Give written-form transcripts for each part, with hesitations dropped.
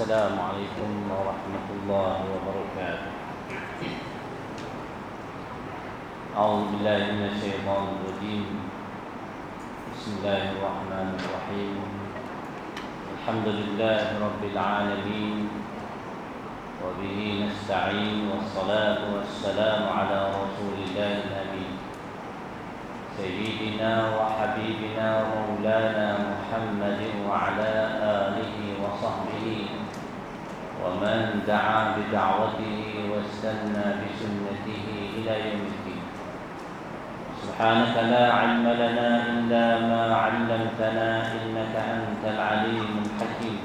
السلام عليكم ورحمة الله وبركاته. أعوذ بالله من الشيطان الرجيم. بسم الله الرحمن الرحيم. الحمد لله رب العالمين، وبه نستعين، والصلاة والسلام على رسول الله الأمين سيدنا وحبيبنا ومولانا محمد وعلى آله وصحبه ومن دعا بدعوته واستنى بسنته إلى يوم الدين. سبحانك لا علم لنا إلا ما علمتنا إنك أنت العليم الحكيم،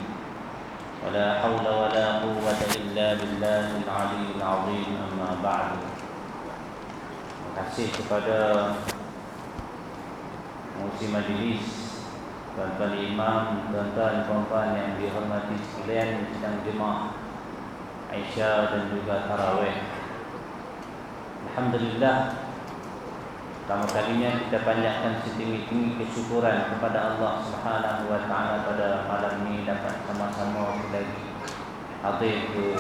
ولا حول ولا قوة إلا بالله العلي العظيم. أما بعد. Terima kasih kepada Musi Majlis, tuan-tuan imam, tuan-tuan puan-puan yang dihormati sekalian, sedang jemaah Aisyah dan juga tarawih. Alhamdulillah, pertama kalinya kita panjatkan setinggi-tinggi kesyukuran kepada Allah Subhanahu wa taala pada malam ini dapat sama-sama lagi hadir ke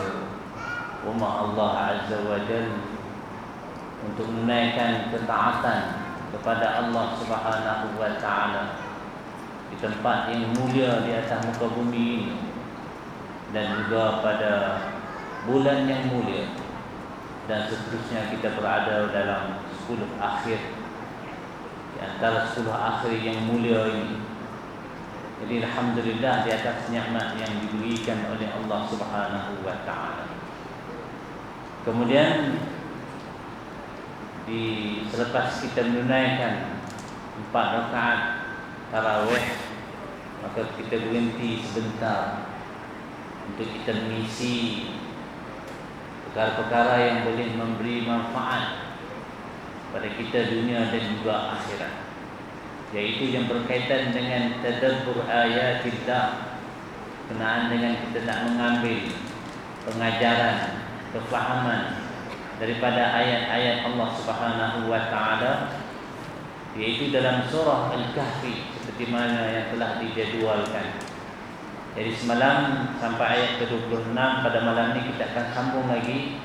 rumah Allah Azza wa Jalla untuk menunaikan ketaatan kepada Allah Subhanahu wa taala di tempat yang mulia di atas muka bumi ini, dan juga pada bulan yang mulia, dan seterusnya kita berada dalam 10 akhir di antara 10 akhir yang mulia ini. Jadi alhamdulillah di atas nikmat yang diberikan oleh Allah Subhanahu wa taala. Kemudian selepas kita menunaikan 4 rakaat tarawih, maka kita berhenti sebentar untuk kita mengisi perkara-perkara yang boleh memberi manfaat pada kita dunia dan juga akhirat, yaitu yang berkaitan dengan tadabbur ayatillah, berkenaan dengan kita nak mengambil pengajaran, kefahaman daripada ayat-ayat Allah Subhanahu wa taala, yaitu dalam surah Al-Kahfi seperti mana yang telah dijadualkan. Jadi semalam sampai ayat ke-26, pada malam ini kita akan sambung lagi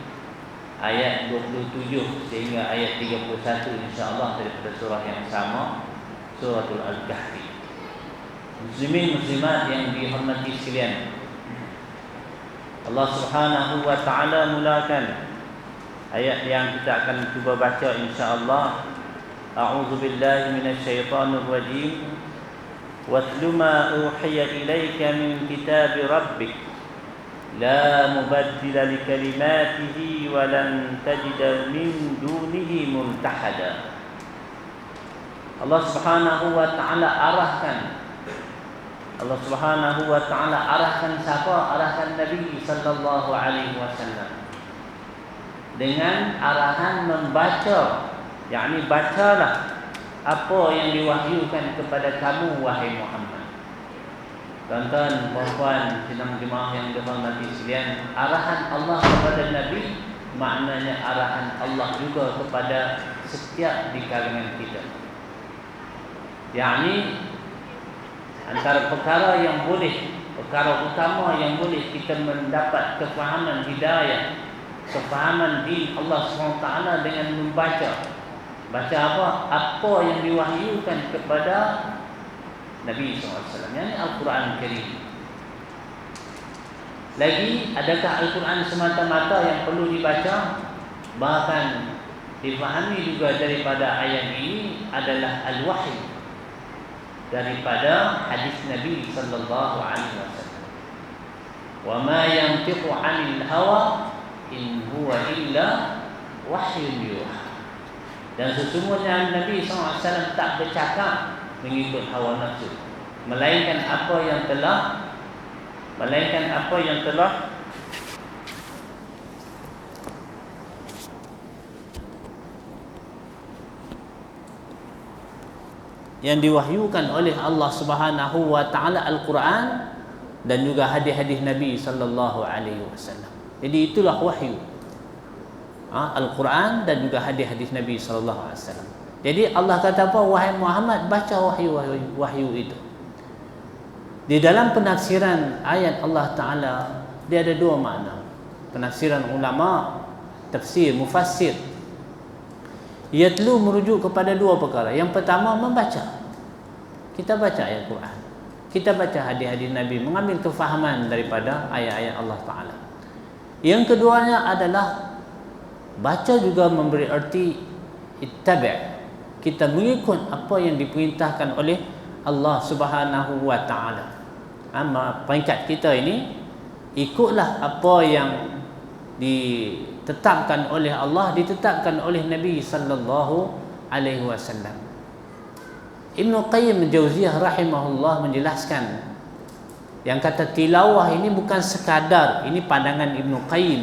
ayat 27 sehingga ayat 31 insya-Allah daripada surah yang sama, suratul Al-Kahfi. Muslimin muslimat yang dihormati sekalian, Allah Subhanahu wa taala mulakan ayat yang kita akan cuba baca insya-Allah. A'udzu billahi minasyaitonir rajim. Watlu ma uhiya ilaika min kitabi rabbik la mubaddila likalimatihi wa lan tajida min dunihi multahada. Allah Subhanahu wa taala arahkan siapa? Arahkan Nabi sallallahu alaihi wasallam dengan arahan membaca, yakni bacalah apa yang diwahyukan kepada kamu wahai Muhammad. Tuan-tuan, puan-puan, sidang jemaah yang dihormati sekalian, arahan Allah kepada Nabi maknanya arahan Allah juga kepada setiap di kalangan kita. Yakni antara perkara yang boleh, perkara utama yang boleh kita mendapat kefahaman hidayah, kefahaman din Allah SWT dengan membaca. Baca apa? Apa yang diwahyukan kepada Nabi SAW, yakni Al-Quran Karim. Lagi, adakah Al-Quran semata-mata yang perlu dibaca? Bahkan difahami juga daripada ayat ini adalah Al-Wahyi, daripada hadis Nabi sallallahu alaihi wasallam. Wa ma yantiqu 'anil hawa in huwa illa wahyun yuha. Dan sesungguhnya Nabi SAW tak bercakap mengikut hawa nafsu, melainkan apa yang telah yang diwahyukan oleh Allah Subhanahu wa taala, Al-Quran dan juga hadis-hadis Nabi sallallahu alaihi wasallam. Jadi itulah wahyu. Al-Quran dan juga hadis-hadis Nabi sallallahu alaihi wasallam. Jadi Allah kata apa? Wahai Muhammad, baca wahyu itu. Di dalam penafsiran ayat Allah Ta'ala Dia ada dua makna. Penafsiran ulama, tafsir, mufassir. Yatlu merujuk kepada dua perkara. Yang pertama, membaca. Kita baca ayat Quran, kita baca hadis-hadis Nabi, mengambil kefahaman daripada ayat-ayat Allah Ta'ala. Yang keduanya adalah baca juga memberi arti ittabi'. Kita mengikut apa yang diperintahkan oleh Allah Subhanahu wa Ta'ala. Peringkat kita ini, ikutlah apa yang ditetapkan oleh Allah, ditetapkan oleh Nabi sallallahu alaihi wasallam. Ibnu Qayyim Al-Jauziyah rahimahullah menjelaskan yang kata tilawah ini bukan sekadar, ini pandangan Ibnu Qayyim,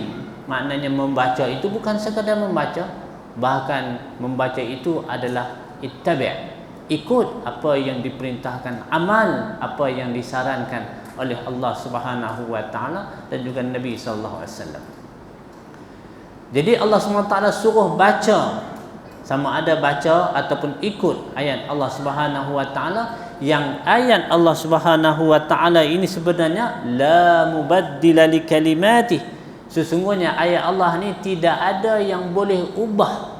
maknanya membaca itu bukan sekadar membaca, bahkan membaca itu adalah ittabi', ikut apa yang diperintahkan, amal apa yang disarankan oleh Allah Subhanahu wa Ta'ala dan juga Nabi sallallahu alaihi wasallam. Jadi Allah Subhanahu wa Ta'ala suruh baca, sama ada baca ataupun ikut ayat Allah Subhanahu wa Ta'ala. Yang ayat Allah Subhanahu wa Ta'ala ini sebenarnya la mubaddila li kalimatih. Sesungguhnya ayat Allah ni tidak ada yang boleh ubah.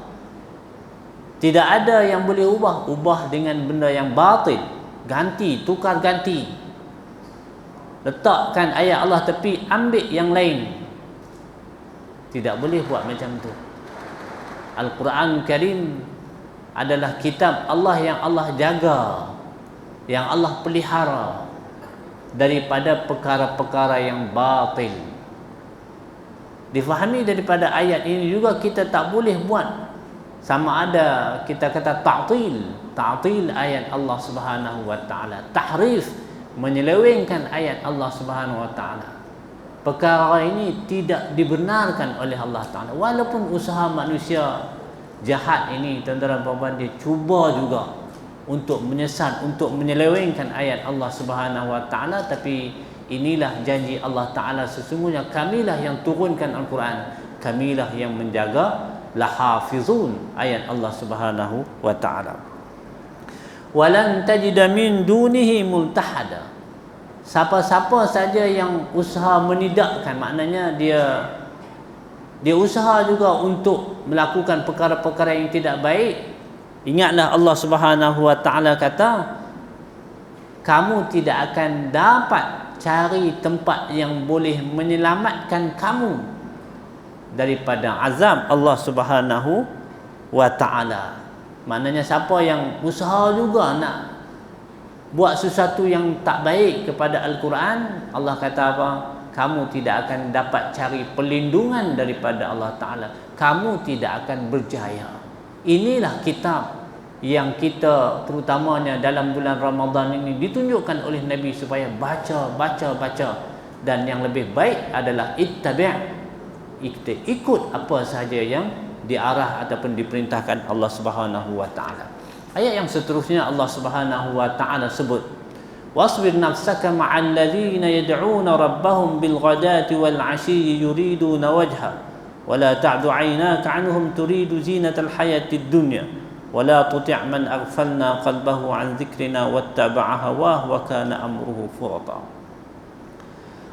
Tidak ada yang boleh ubah dengan benda yang batil, ganti, tukar ganti. Letakkan ayat Allah tepi, ambil yang lain. Tidak boleh buat macam tu. Al-Quran Karim adalah kitab Allah yang Allah jaga, yang Allah pelihara daripada perkara-perkara yang batil. Difahami daripada ayat ini juga kita tak boleh buat, sama ada kita kata ta'til ayat Allah Subhanahu wa Ta'ala, tahrif, menyelewengkan ayat Allah Subhanahu wa Ta'ala. Perkara ini tidak dibenarkan oleh Allah Ta'ala. Walaupun usaha manusia jahat ini, tuan-tuan dan puan-puan, dia cuba juga untuk menyesat, untuk menyelewengkan ayat Allah Subhanahu wa Ta'ala. Tapi inilah janji Allah Ta'ala, sesungguhnya kamilah yang turunkan Al-Quran, kamilah yang menjaga, lahafizun, ayat Allah Subhanahu wa Ta'ala. Walan tajida min dunihi multahada. Siapa-siapa saja yang usaha menidakkan, maknanya dia usaha juga untuk melakukan perkara-perkara yang tidak baik. Ingatlah Allah Subhanahu wa Ta'ala kata, kamu tidak akan dapat cari tempat yang boleh menyelamatkan kamu daripada azab Allah Subhanahu wa Ta'ala. Maknanya siapa yang usaha juga nak buat sesuatu yang tak baik kepada Al-Quran, Allah kata apa? Kamu tidak akan dapat cari perlindungan daripada Allah Ta'ala. Kamu tidak akan berjaya. Inilah kitab yang kita terutamanya dalam bulan Ramadan ini ditunjukkan oleh Nabi supaya baca. Dan yang lebih baik adalah ittabi', kita ikut apa sahaja yang diarah ataupun diperintahkan Allah Subhanahu wa Ta'ala. Ayat yang seterusnya Allah Subhanahu wa Ta'ala sebut, wasbir nafsaka ma'al ladzina yad'una rabbahum bil ghadati wal 'ashiyyi yuriduna wajha wa la ta'du 'aynaka 'anhum turidu zinatal hayatid dunya wa la tuti' man aghfalna qalbahu 'an dzikrina wattaba'a hawahu wa kana amruhu furata.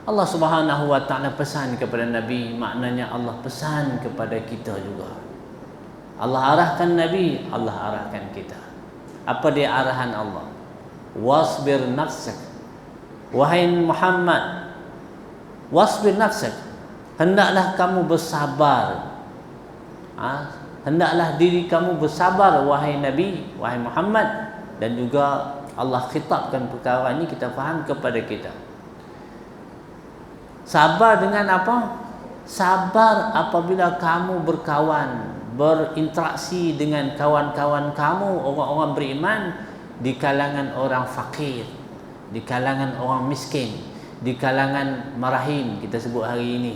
Allah Subhanahu wa Ta'ala pesan kepada Nabi, maknanya Allah pesan kepada kita juga. Allah arahkan Nabi, Allah arahkan kita. Apa dia arahan Allah? Wasbir nafsak, wahai Muhammad, wasbir nafsak, hendaklah kamu bersabar. Hendaklah diri kamu bersabar, wahai Nabi, wahai Muhammad. Dan juga Allah khitabkan perkara ini, kita faham kepada kita. Sabar dengan apa? Sabar apabila kamu berkawan, berinteraksi dengan kawan-kawan kamu, orang-orang beriman, di kalangan orang fakir, di kalangan orang miskin, di kalangan marahim, kita sebut hari ini,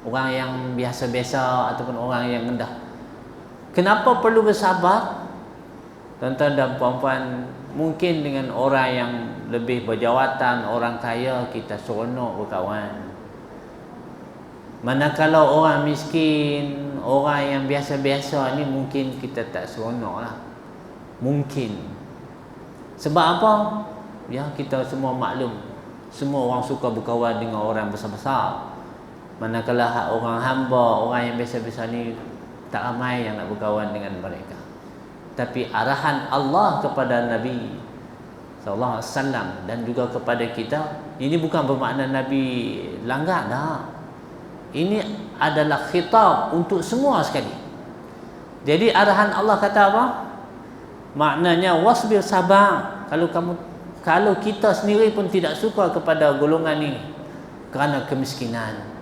orang yang biasa-biasa ataupun orang yang rendah. Kenapa perlu bersabar? Tuan-tuan dan puan-puan, mungkin dengan orang yang lebih berjawatan, orang kaya, kita seronok berkawan. Manakala orang miskin, orang yang biasa-biasa ni, mungkin kita tak seronok lah. Mungkin. Sebab apa? Ya, kita semua maklum, semua orang suka berkawan dengan orang besar-besar. Manakala hak orang hamba, orang yang biasa-biasa ni tak ramai yang nak berkawan dengan mereka. Tapi arahan Allah kepada Nabi sallallahu alaihi wasallam dan juga kepada kita, ini bukan bermakna Nabi langgar dah. Ini adalah khitab untuk semua sekali. Jadi arahan Allah kata apa? Maknanya wasbir, sabar. Kalau kita sendiri pun tidak suka kepada golongan ini kerana kemiskinan,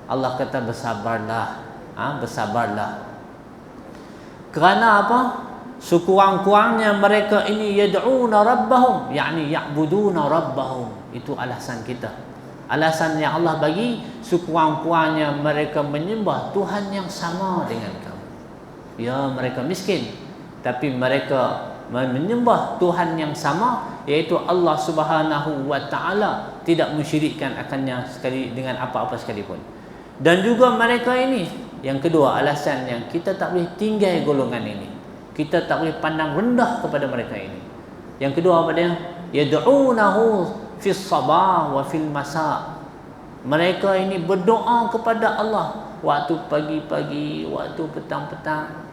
Allah kata bersabarlah. Bersabarlah. Kerana apa? Sekurang-kurangnya mereka ini yad'una rabbahum, yakni ya'buduna rabbahum. Itu alasan kita. Alasan yang Allah bagi, sekurang-kurangnya mereka menyembah Tuhan yang sama dengan kamu. Ya, mereka miskin, tapi mereka menyembah Tuhan yang sama, iaitu Allah Subhanahu wa taala, tidak mensyirikkan akannya sekali dengan apa-apa sekalipun. Dan juga mereka ini, yang kedua alasan yang kita tak boleh tinggal golongan ini, kita tak boleh pandang rendah kepada mereka ini. Yang kedua apa dia? Yad'unahu fis sabah wa fil masa. Mereka ini berdoa kepada Allah waktu pagi-pagi, waktu petang-petang.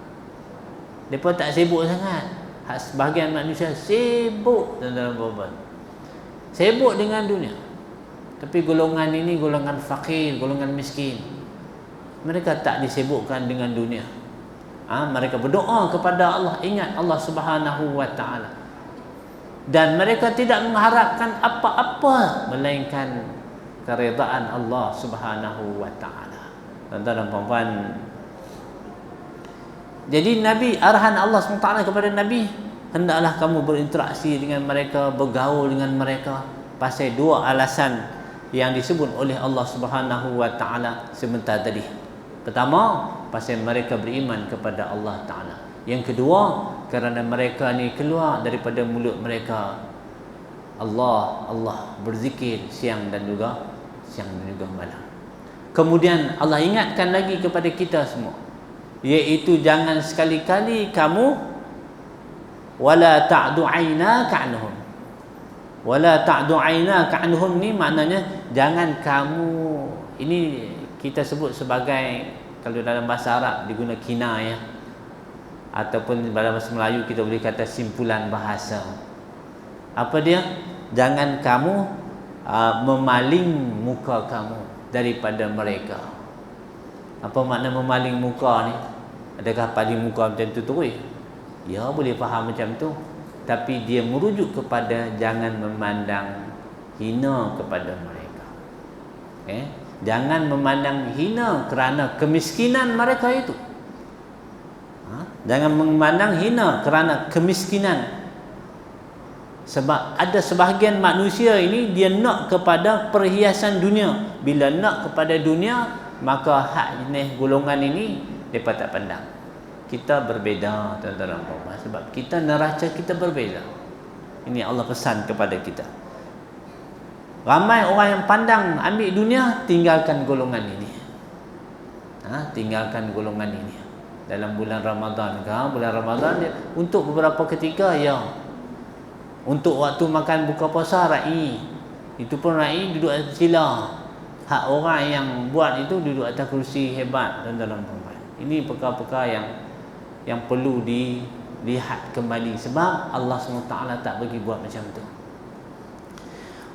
Mereka tak sibuk sangat. Sebahagian manusia sibuk dalam beban, sibuk dengan dunia. Tapi golongan ini golongan fakir, golongan miskin. Mereka tak disibukkan dengan dunia. Mereka berdoa kepada Allah, ingat Allah Subhanahu wa taala. Dan mereka tidak mengharapkan apa-apa melainkan keredaan Allah Subhanahu wa taala. Tuan-tuan dan puan-puan, jadi Nabi, arahan Allah SWT kepada Nabi, hendaklah kamu berinteraksi dengan mereka, bergaul dengan mereka, pasal dua alasan yang disebut oleh Allah Subhanahu wa taala sebentar tadi. Pertama, pasal mereka beriman kepada Allah taala. Yang kedua, kerana mereka ni keluar daripada mulut mereka Allah, Allah, berzikir siang dan juga malam. Kemudian Allah ingatkan lagi kepada kita semua, iaitu jangan sekali-kali kamu wala ta'du 'ainaka 'anhum. Wala ta'du 'ainaka 'anhum ni maknanya jangan kamu, ini kita sebut sebagai, kalau dalam bahasa Arab diguna kinayah, ataupun dalam bahasa Melayu kita boleh kata simpulan bahasa. Apa dia? Jangan kamu memaling muka kamu daripada mereka. Apa makna memaling muka ni? Adakah paling muka macam tu terus? Ya, boleh faham macam tu. Tapi dia merujuk kepada jangan memandang hina kepada mereka. Jangan memandang hina kerana kemiskinan mereka itu. Jangan memandang hina kerana kemiskinan. Sebab ada sebahagian manusia ini dia nak kepada perhiasan dunia. Bila nak kepada dunia, maka hak jenis golongan ini mereka tak pandang. Kita berbeza, tuan-tuan dan puan-puan, sebab kita neraca kita berbeza. Ini Allah pesan kepada kita. Ramai orang yang pandang ambil dunia, tinggalkan golongan ini. Tinggalkan golongan ini. Dalam bulan Ramadan bulan Ramadan dia, untuk beberapa ketika ya, untuk waktu makan buka puasa ra'i, itu pun ra'i duduk atas sila. Hak orang yang buat itu duduk atas kursi hebat, tuan-tuan dan puan-puan. Ini perkara-perkara yang perlu dilihat kembali, sebab Allah SWT tak bagi buat macam tu.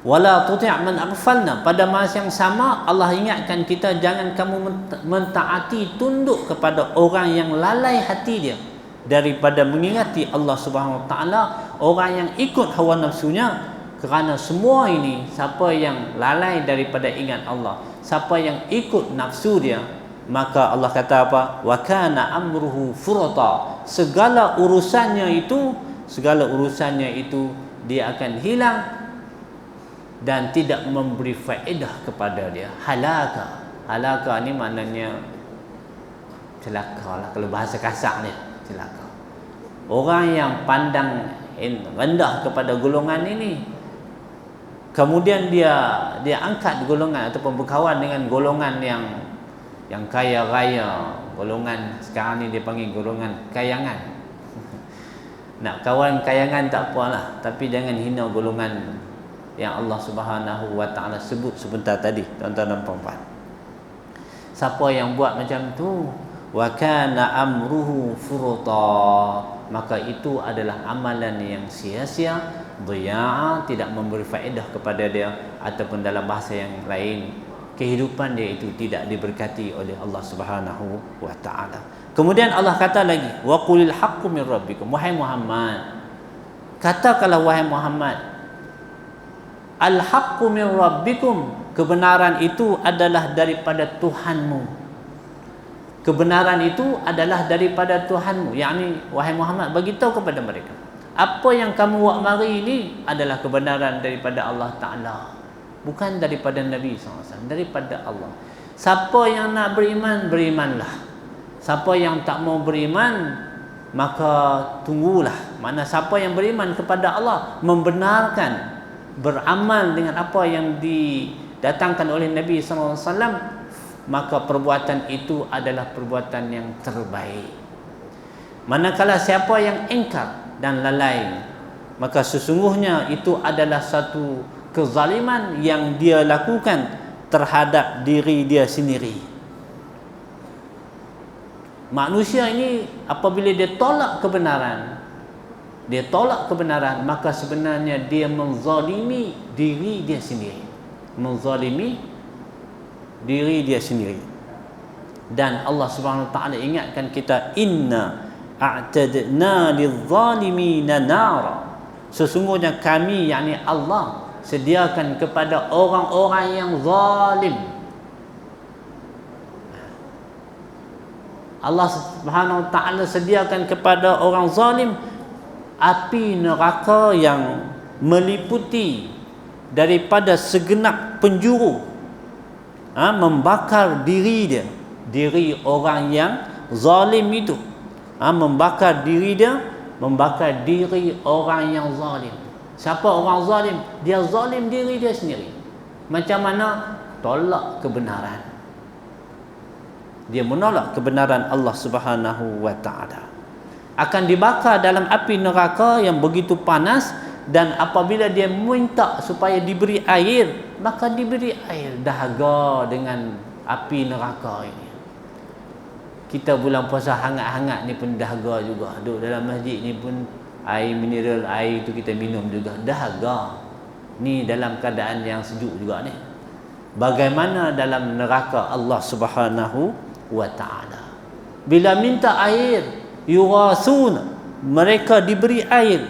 Wala tuti' man aghfalna. Pada masa yang sama Allah ingatkan kita, jangan kamu mentaati, tunduk kepada orang yang lalai hati dia daripada mengingati Allah Subhanahu Wa Taala, orang yang ikut hawa nafsunya. Kerana semua ini, siapa yang lalai daripada ingat Allah, siapa yang ikut nafsu dia, maka Allah kata apa? Wa kana amruhu furata. Segala urusannya itu dia akan hilang dan tidak memberi faedah kepada dia. Halaka ni maknanya celaka lah, kalau bahasa kasar ni celaka. Orang yang pandang rendah kepada golongan ini, kemudian dia angkat golongan ataupun berkawan dengan golongan yang kaya raya, golongan sekarang ni dia panggil golongan kayangan. Nak kawan kayangan tak apalah, tapi jangan hina golongan yang Allah Subhanahu Wa Taala sebut sebentar tadi, tuan-tuan dan puan-puan. Siapa yang buat macam tu, wa kana amruhu furta, maka itu adalah amalan yang sia-sia, dhi'a, tidak memberi faedah kepada dia, ataupun dalam bahasa yang lain, kehidupan dia itu tidak diberkati oleh Allah Subhanahu wa taala. Kemudian Allah kata lagi, wa qulil haqqu min rabbikum, wahai Muhammad, katakanlah wahai Muhammad, al haqqu min rabbikum, kebenaran itu adalah daripada Tuhanmu. Kebenaran itu adalah daripada Tuhanmu. Yakni wahai Muhammad, bagi tahu kepada mereka, apa yang kamu buat mari ini adalah kebenaran daripada Allah Ta'ala, bukan daripada Nabi SAW, daripada Allah. Siapa yang nak beriman, berimanlah. Siapa yang tak mau beriman, maka tunggulah. Mana siapa yang beriman kepada Allah, membenarkan, beramal dengan apa yang didatangkan oleh Nabi SAW, maka perbuatan itu adalah perbuatan yang terbaik. Manakala siapa yang ingkar dan lalai, maka sesungguhnya itu adalah satu kezaliman yang dia lakukan terhadap diri dia sendiri. Manusia ini apabila dia tolak kebenaran, maka sebenarnya dia menzalimi diri dia sendiri. Menzalimi diri dia sendiri. Dan Allah Subhanahu wa taala ingatkan kita, inna a'tadna lidh-dhalimina nara, sesungguhnya kami, yakni Allah, sediakan kepada orang-orang yang zalim. Allah Subhanahu wa taala sediakan kepada orang zalim api neraka yang meliputi daripada segenap penjuru, membakar diri dia, diri orang yang zalim itu, membakar diri dia, membakar diri orang yang zalim. Siapa orang zalim? Dia zalim diri dia sendiri. Macam mana? Tolak kebenaran. Dia menolak kebenaran Allah Subhanahu wa taala. Akan dibakar dalam api neraka yang begitu panas, dan apabila dia minta supaya diberi air, maka diberi air. Dahaga dengan api neraka ini. Kita bulan puasa hangat-hangat ni pun dahaga juga. Duduk dalam masjid ni pun air mineral, air tu kita minum juga, dahaga. Ni dalam keadaan yang sejuk juga ni. Bagaimana dalam neraka Allah Subhanahu wa taala? Bila minta air, yurasun, mereka diberi air,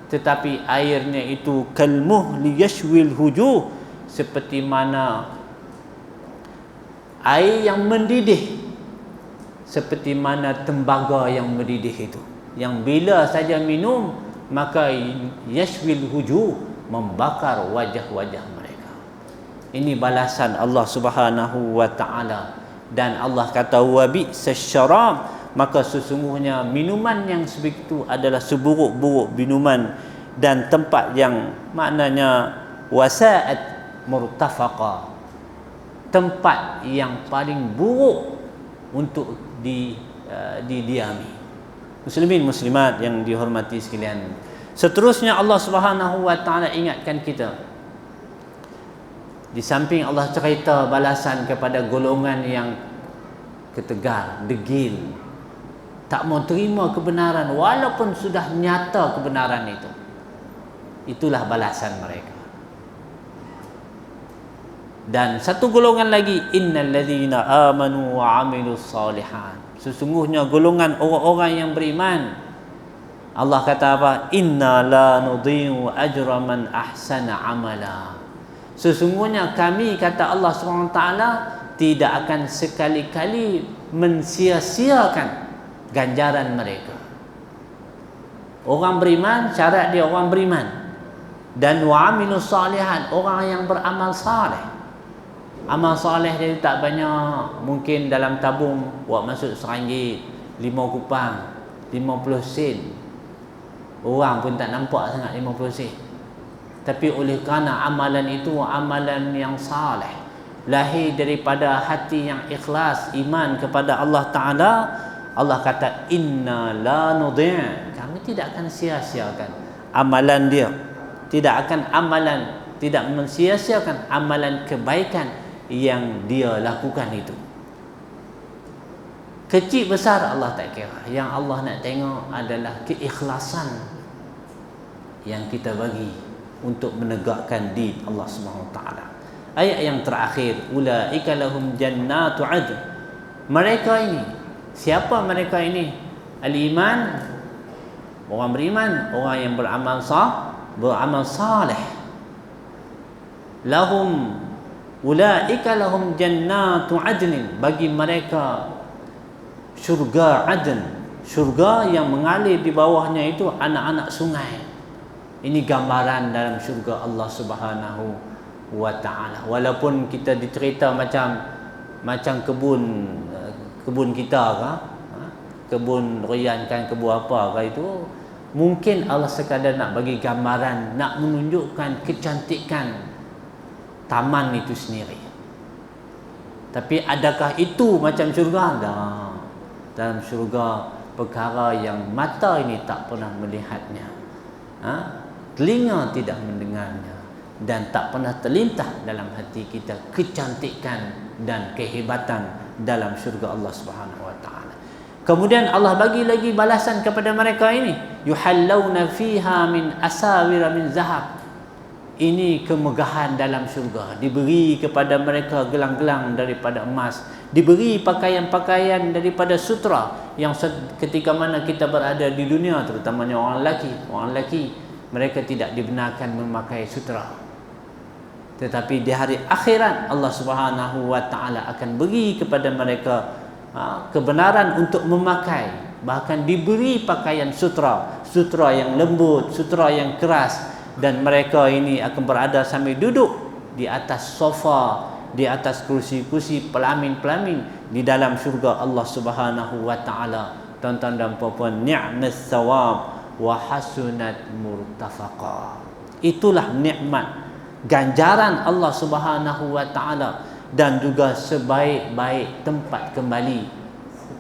tetapi airnya itu kalmuhli yashwil hujuh, seperti mana air yang mendidih, seperti mana tembaga yang mendidih itu, yang bila saja minum maka yashwil hujuh, membakar wajah-wajah mereka. Ini balasan Allah Subhanahu wa taala. Dan Allah kata wa bi'sasyarab, maka sesungguhnya minuman yang sebegitu adalah seburuk-buruk minuman, dan tempat yang maknanya wasa'at murtafaqa, tempat yang paling buruk untuk didiami. Muslimin muslimat yang dihormati sekalian, seterusnya Allah Subhanahu wa taala ingatkan kita, di samping Allah cerita balasan kepada golongan yang ketegar, degil, tak mau terima kebenaran walaupun sudah nyata kebenaran itu. Itulah balasan mereka. Dan satu golongan lagi, innal ladzina amanu wa 'amilus shalihat, sesungguhnya golongan orang-orang yang beriman. Allah kata apa? Inna la nudhi'u ajra man ahsana amala, sesungguhnya kami, kata Allah SWT, tidak akan sekali-kali mensia-siakan ganjaran mereka. Orang beriman, syarat dia orang beriman. Dan wa'amilus salihat, orang yang beramal saleh. Amal saleh dia tak banyak. Mungkin dalam tabung buat masuk RM1, 5 kupang, 50 sen. Orang pun tak nampak sangat 50 sen. Tapi oleh kerana amalan itu amalan yang saleh, lahir daripada hati yang ikhlas, iman kepada Allah Ta'ala, Allah kata inna la nudhi', kami tidak akan sia-siakan amalan dia, tidak mensia-siakan amalan kebaikan yang dia lakukan itu. Kecil besar Allah tak kira. Yang Allah nak tengok adalah keikhlasan yang kita bagi untuk menegakkan din Allah Subhanahu Wa Taala. Ayat yang terakhir, ulaika lahum jannatu adn. Mereka ini, siapa mereka ini? Al-iman, orang beriman, orang yang beramal saleh. Lahum ulaika lahum jannatu adn, bagi mereka syurga Aden, syurga yang mengalir di bawahnya itu anak-anak sungai. Ini gambaran dalam syurga Allah Subhanahu wa Ta'ala. Walaupun kita dicerita macam kebun kita ke, kebun rian kan, kebun apa ke, itu mungkin Allah sekadar nak bagi gambaran, nak menunjukkan kecantikan taman itu sendiri. Tapi adakah itu macam syurga? Dah. Dalam syurga perkara yang mata ini tak pernah melihatnya, telinga tidak mendengarnya, dan tak pernah terlintah dalam hati kita kecantikan dan kehebatan dalam syurga Allah Subhanahu Wa Taala. Kemudian Allah bagi lagi balasan kepada mereka ini, yuhallawna fiha min asawira min zahab. Ini kemegahan dalam syurga, diberi kepada mereka gelang-gelang daripada emas, diberi pakaian-pakaian daripada sutra, yang ketika mana kita berada di dunia, terutamanya orang lelaki, mereka tidak dibenarkan memakai sutra. Tetapi di hari akhirat Allah Subhanahu Wa Taala akan beri kepada mereka kebenaran untuk memakai, bahkan diberi pakaian sutra yang lembut, sutra yang keras, dan mereka ini akan berada sambil duduk di atas sofa, di atas kursi-kursi pelamin-pelamin di dalam syurga Allah Subhanahu Wa Taala. Tuan-tuan dan puan-puan, ni'mas thawab wa hasunat murtafaqa. Itulah nikmat, ganjaran Allah Subhanahu Wa Taala, dan juga sebaik-baik tempat kembali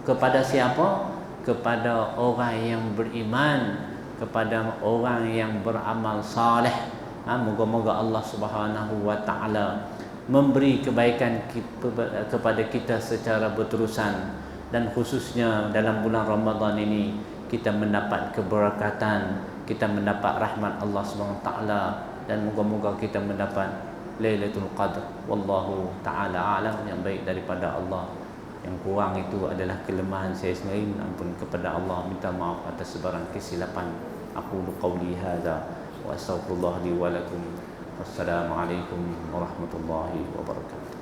kepada siapa? Kepada orang yang beriman, kepada orang yang beramal saleh. Moga-moga Allah Subhanahu Wa Taala memberi kebaikan kepada kita secara berterusan, dan khususnya dalam bulan Ramadan ini kita mendapat keberkatan, kita mendapat rahmat Allah Subhanahu Wa Taala, dan moga-moga kita mendapat Lailatul Qadr. Wallahu taala alam. Yang baik daripada Allah, yang kurang itu adalah kelemahan saya sendiri. Ampun kepada Allah, minta maaf atas sebarang kesilapan. Aku qauli hadza wa astaghfirullah li wa lakum. Wassalamualaikum warahmatullahi wabarakatuh.